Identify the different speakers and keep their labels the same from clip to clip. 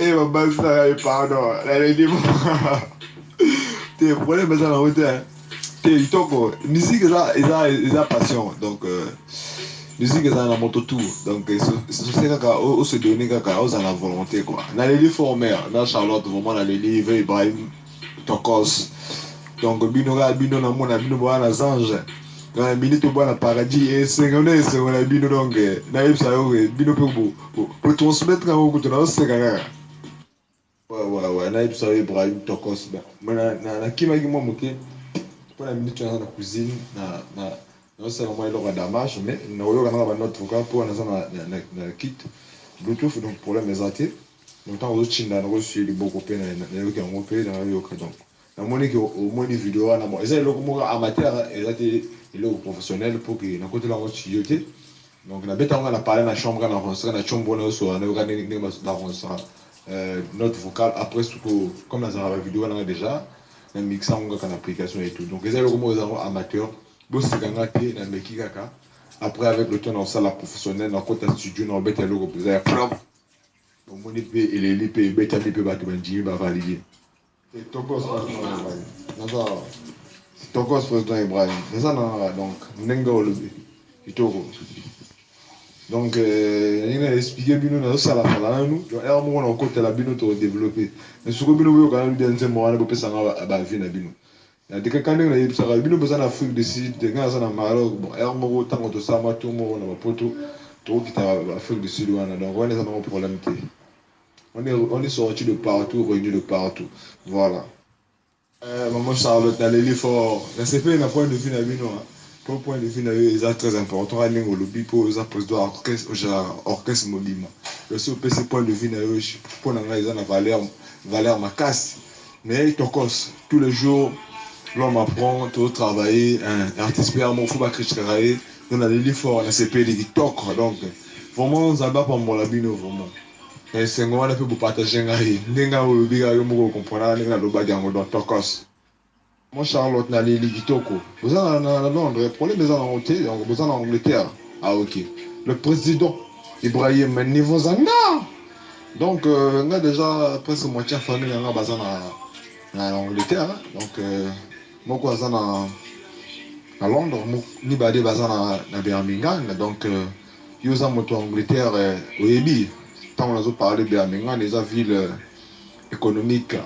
Speaker 1: maman, ça, pardon. Elle dit, t'es problème, mais ça, la route, hein. T'es, toko. Musique, ça, passion. Donc, musique, ça, la moto tout. Donc, c'est kaka, on se donne kaka, on a la volonté, quoi. Dans les livres formés, dans Charlotte, vraiment, dans les livres, Ibrahim, Tokos. Donc, bino, bino, na mona, bino, na zange. Dans la minute, on na paradis, et c'est qu'on est, c'est qu'on a bino, donc, naïf, ça, bino, pour transmettre, quand on a, c'est kaka. Ouais, naïf, ça, Ibrahim, Tokos. Mais, na kimaki, moi, moké. Pour la minute, tu es dans la cuisine, non seulement il aura damage, mais il y a un autre vocal pour un kit Bluetooth, donc problème est athée. Donc, tant que tu as reçu les beaux copains, les gens qui ont repéré dans la vie, donc, la monnaie au moins des vidéos, ils ont le amateur, ils ont professionnel pour que nous côté la studio. Donc, na beta on a parlé dans la chambre, dans la chambre, on a notre vocal après, comme dans la vidéo, on a déjà. Na mixa on a une application et tout. Donc, les gens amateurs, boss c'est gagné dans le kikaka. Après, avec le temps, on a la professionnelle, dans le côté studio, on a bêté le logo, vous avez plan. Donc, mon épée et les lipés, bêté l'épée, battu, ben, Jimmy va valider. C'est ton gosse, Ibrahim. C'est ton gosse, Ibrahim. C'est ça, donc, Nenga au lobby. C'est tout. Donc, il a expliqué que nous avons ça la fin nous. Donc, on a côté la bino to développer. Mais ce que nous quand même dans ce moment, on peut ça va vie na bino. Il y a des quand on a ça bino besoin d'Afrique du Sud, des gars ça na Maroc. Bon, on tant que ça ma tout mo na poto. Tout qui t'a Afrique du Sud on a donc on est dans un problème. On est sorti de partout, réunis de partout. Voilà. Maman Charlotte, dans les livres, la CP n'a point de vue na bino. Pour point de vue c'est très important à l'ingé au lobby pour les apostles orchestre mobile. Le seul PC point de vue pour l'engagement na valeur ma casse. Mais tokos tous les jours l'homme apprend tout travailler un artiste père mon faut pas critiquer on a des livres on a CP des TikTok donc vraiment ça va pas mon labino vraiment. Et c'est moi là pour partager ngai ndinga au lobby yo mo comprendre ndinga lo ba jango donc tokos. Moi, Charlotte, n'a les Kitoko. Vous avez à Londres, le problème est en Angleterre. Vous en Angleterre. Ah, ok. Le président Ibrahim niveau Zanga. Donc, on a déjà presque moitié famille en Angleterre. Donc, moi, je suis à Londres. Ni badé bazan à Birmingham. Donc, ils ont moto Angleterre au Ebi. Tant on a parlé de Birmingham, les villes économiques.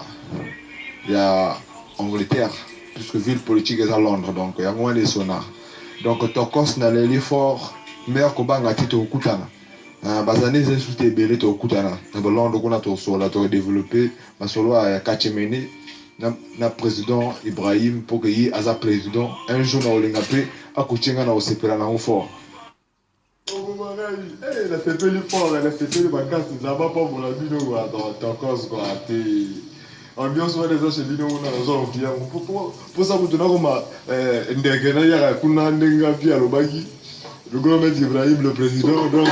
Speaker 1: Il y a Angleterre. Puisque ville politique est à Londres, donc il y a moins de sonars. Donc, Tokos n'a l'effort, meilleur que Banga Tito Kutana. Bazani, c'est sous tes bélés au Kutana. Dans Londres, on a tout sur la développé, mais sur le Kachemeni, na président Ibrahim, pour qu'il y ait un président, un jour, on a l'ingapé, à Kuchenga, on a aussi pris un fort. Elle a fait le fort, elle a fait le vacances, ça va pas pour la vidéo, dans Tokos, quoi. Ambiance wale za shebino una zo pia pour ça vous donner comme ndege na ya kuna ndenga pia lobaki le grand maître Ibrahim le président donc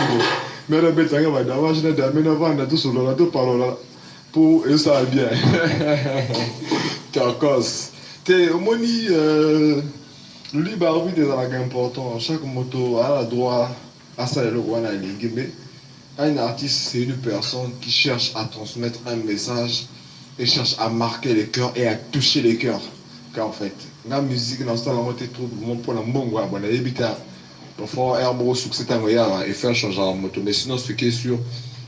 Speaker 1: mais la bête nga ba dawaje na damena vanda tout sur la to parola pour et ça bien Tacos te omoni le libre arbitre est important chaque moto a le droit à ça le roi na lingimbe un artiste c'est une personne qui cherche à transmettre un message et cherche à marquer les cœurs et à toucher les cœurs. Car en fait, la musique, dans ce temps-là, on trouve mon point de bon, on a évité parfois un gros succès et faire changer la moto. Mais sinon, ce qui est sûr,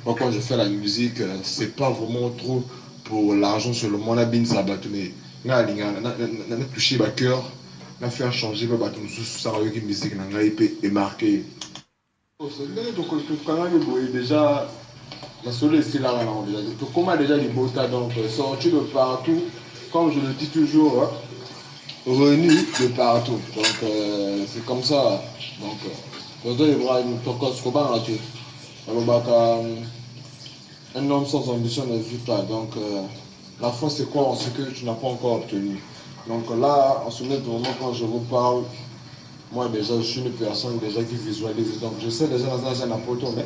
Speaker 1: moi, quand je fais la musique, c'est pas vraiment trop pour l'argent sur le monde, ça va mais on a touché le cœur, on a fait changer le bateau, ça va avec musique, on a et marqué. Déjà, la soleil c'est là maintenant déjà. Comment déjà les botas donc sortis de partout, comme je le dis toujours, hein, venus de partout. Donc c'est comme ça. Donc Ibrahim Tokos comment là tu un homme sans ambition ne vit pas. Donc la force c'est quoi en ce que tu n'as pas encore obtenu. Donc là en ce moment quand je vous parle, moi déjà je suis une personne déjà qui visualise. Donc je sais déjà dans un apôtre mais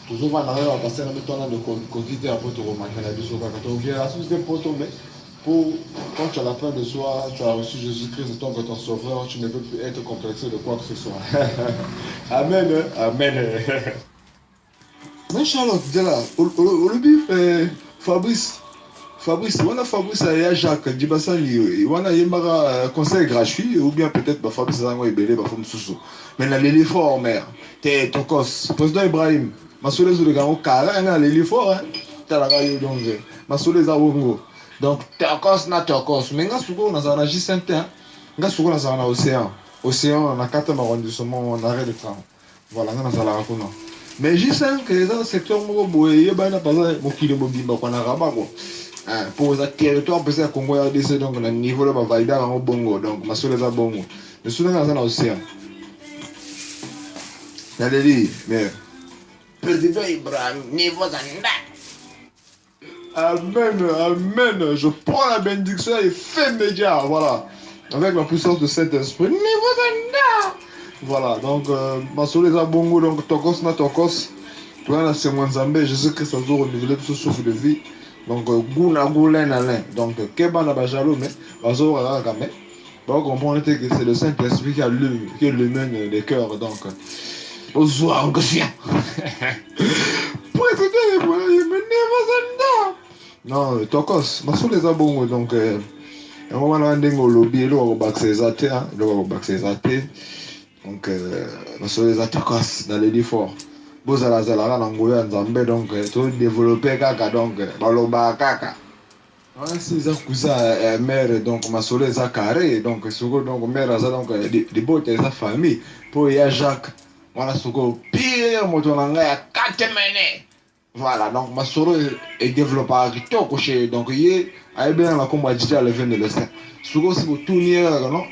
Speaker 1: toujours on arrive à passer dans le temps de coquiller un peu de remarquer la vie sur la catégorie. La source des potos, mais pour quand tu as la fin de soi, tu as reçu Jésus-Christ en tant que ton sauveur, tu ne peux plus être complexé de quoi que ce soit. Amen. Amen. Mais Charlotte, dis là, au bif, Fabrice. Fabrice, on a Fabrice et Jacques, Djibassani, on a un conseil gratuit, ou bien peut-être Fabrice Zango et Belé, Bafom Soussou. Mais là, l'effort, mère, t'es Tokos, président Ibrahim, Massoulé Zoulegan, Kala, l'effort, hein, t'as la radio donc, Massoulé Zawongo. Donc, Tokos, na Tokos, mais nga souko, on a un J5, hein, nga souko, on a un océan. Océan, on a 4 arrondissements, on arrête de travail. Voilà, on a la raconte. Mais J5, dans le secteur, il y a pas de kilo bobimba, qu'on a rabat, quoi. Pour le territoire peut-être Congo RDC donc le niveau là va valider en bongo donc ma sur les bongo le soudan dans l'océan la dit mais président Ibrahim niveau zanda amen amen je prends la bénédiction et fais média voilà avec la puissance de cet esprit niveau zanda voilà donc ma sur les bongo donc tokos na tokos toi c'est mon zambé Jésus-Christ a renouvelé tout ce souffle de vie. Donc, gouna goulin alin. Donc, keba na bajalo, mais, bazo rara mais. Donc, on comprend que c'est le Saint-Esprit qui illumine les cœurs. Donc, au soir, on confie. Président, il me non, tokos, ma sous les abons, donc, un moment là, on a lobby, là, on va baxer les athées, là, on va baxer les athées. Donc, ma sous les athées, dans les efforts. Bozala zala na ngoya nzambe donc to développer kaka donc baloba kaka si za kuza mère donc masolo za carré donc suko donc mère za donc de bote za famille pour ya Jacques voilà suko pire moto nanga ya 4 mene voilà donc masolo est développé kitoko chez donc yé ay bien la combat digital le 22 le 5 suko si tout nier non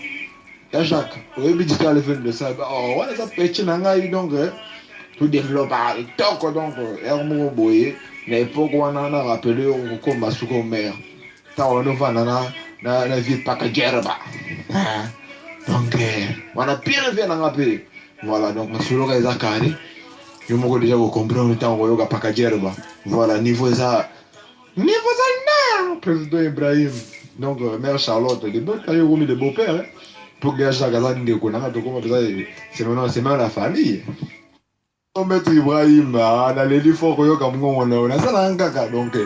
Speaker 1: ya Jacques au digital le 22 ça oh voilà ça petit nanga donc tout développe toko donc ermo boye na époque wana na rappelé ko masuko mère ta ono vana na vie pakajerba donc wana pire vient na ngape voilà donc masulo ka zakari yo moko déjà vous comprendre temps ko yoga pakajerba voilà niveau ça na président Ibrahim donc mère Charlotte de bon taille remis de beau-père pour gager la gazane de konanga to comme ça c'est maintenant la famille. Maître Ibrahim na leli fort koyoka mungo na sala ngaka donc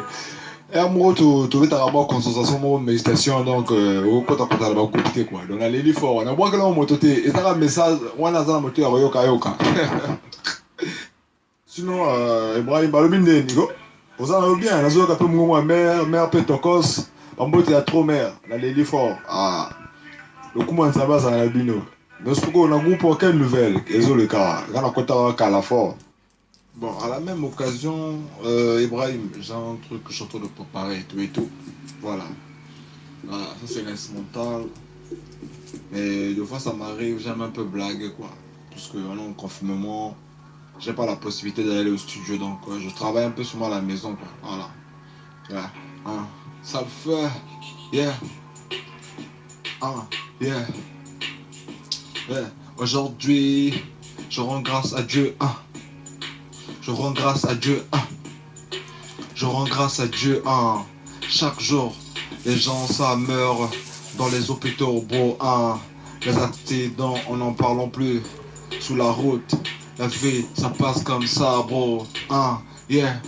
Speaker 1: amour tu veux avoir concentration mon méditation donc au kota kota ba couper quoi donc na leli fort na boka la moto te et ça message wana za moto ya koyoka yoka sinon Ibrahim balobinde niko ozana bien na zo ka pe mungo mère pe tokos bambote ya trop mère na leli fort le comment ça va ça na bino. Mais ce qu'on a groupe aucune nouvelle, ils ont le cas, quand on compte à la fois. Bon, à la même occasion, Ibrahim, j'ai un truc que je suis en train de préparer, tout et tout. Voilà. Voilà, ça c'est l'instrumental. Mais des fois ça m'arrive, j'aime un peu blaguer quoi. Parce que on est en confinement, j'ai pas la possibilité d'aller au studio, donc je travaille un peu sur moi à la maison quoi. Voilà. Yeah. Ça le fait. Yeah. Yeah. Ouais. Aujourd'hui, je rends grâce à Dieu. Je rends grâce à Dieu. Je rends grâce à Dieu. Chaque jour, les gens ça meurent dans les hôpitaux, bro. Les accidents, on n'en parlons plus. Sous la route, la vie, ça passe comme ça, bro. Yeah.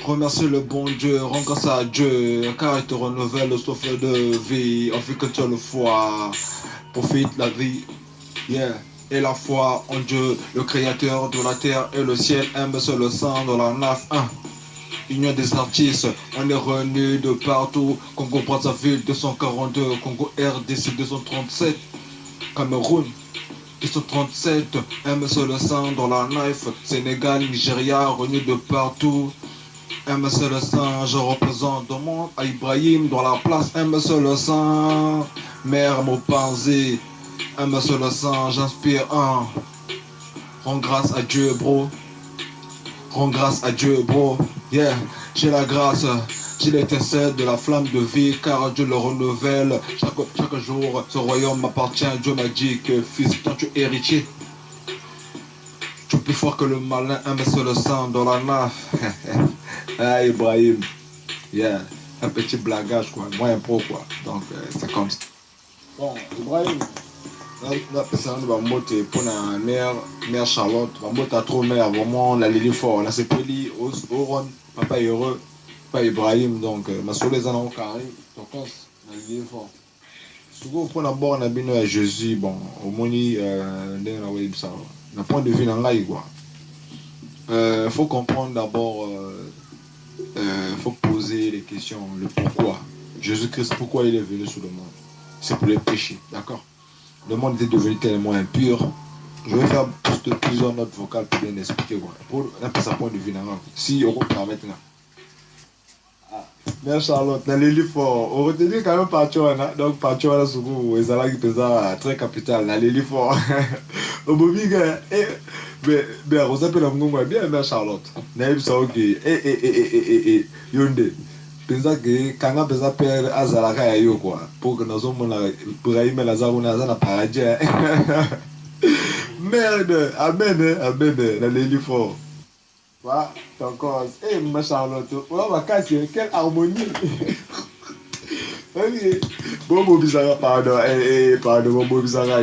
Speaker 1: Remercie le bon Dieu, rends grâce à Dieu, car il te renouvelle le souffle de vie. On fait que tu as le foi. Profite la vie. Yeah. Et la foi en Dieu, le créateur de la terre et le ciel, aime seul le sang dans la naf. Union des artistes, on est revenu de partout. Congo Brazzaville 242, Congo RDC 237, Cameroun 237, aime seul le sang dans la knife. Sénégal, Nigeria, revenu de partout. Aime seul le sang, je représente le monde. À Ibrahim dans la place, aime seul le sang. Mère Mopanzi. Un seul sang, j'inspire Rends grâce à Dieu, bro. Rends grâce à Dieu, bro. Yeah, j'ai la grâce, j'ai l'étincelle de la flamme de vie, car Dieu le renouvelle. Chaque jour, ce royaume m'appartient. Dieu m'a dit que fils, quand tu es héritier, tu es plus fort que le malin. Un seul sang dans la naf. Ibrahim. Yeah, un petit blagage, quoi. Moi, un pro, quoi. Donc, c'est comme ça. Bon, Ibrahim. la personne va monter pour la mère Charlotte, va monter à trop mère, vraiment la ligne fort. Là, c'est Peli, Oron, papa heureux, papa Ibrahim, donc, ma soeur les en ont carré, donc, la ligne fort. Souvent, pour d'abord, on a bien à Jésus, bon, au moni, n'a point de vue dans l'aïe, quoi. Faut comprendre d'abord, faut poser les questions, le pourquoi. Jésus-Christ, pourquoi il est venu sur le monde? C'est pour les péchés, d'accord? Le monde était devenu tellement impur. Je vais faire plusieurs notes vocales pour bien expliquer, quoi. Pour un peu sa point de vue, si on peut maintenant. Merci Charlotte, dans les livres, on retenait quand même Pachuana, donc Pachuana Sougou, et Zala qui pesait très capital, dans les livres. Au Bobby, mais on s'appelle un moment bien, mais Charlotte. Naïf Saoki, Yonde. Pensa que quand on pensa perdre Azalaka yo quoi, pour que nous sommes là, pour y mettre la zaruna dans la paradis. Merde, amen, amen, dans les livres. Voilà, encore. Eh, ma Charlotte, on va casser, quelle harmonie! Ok. Bobo Bizarra, pardon, pardon, Bobo Bizarra,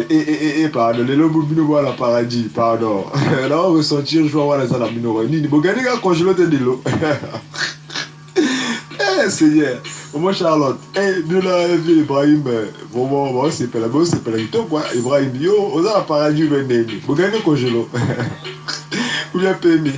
Speaker 1: pardon, les lobes nous voient la paradis, pardon. Là, on va ressentir, je vais voir les alamino. Ni, Bogani, quand congélé de l'eau. Eh, Seigneur, moi, Charlotte, nous là, Ibrahim, bon, c'est pas la bonne, c'est pas la guitare, quoi. Ibrahim, yo, on a la paradis, Bogani, congélé. Ou bien, permis.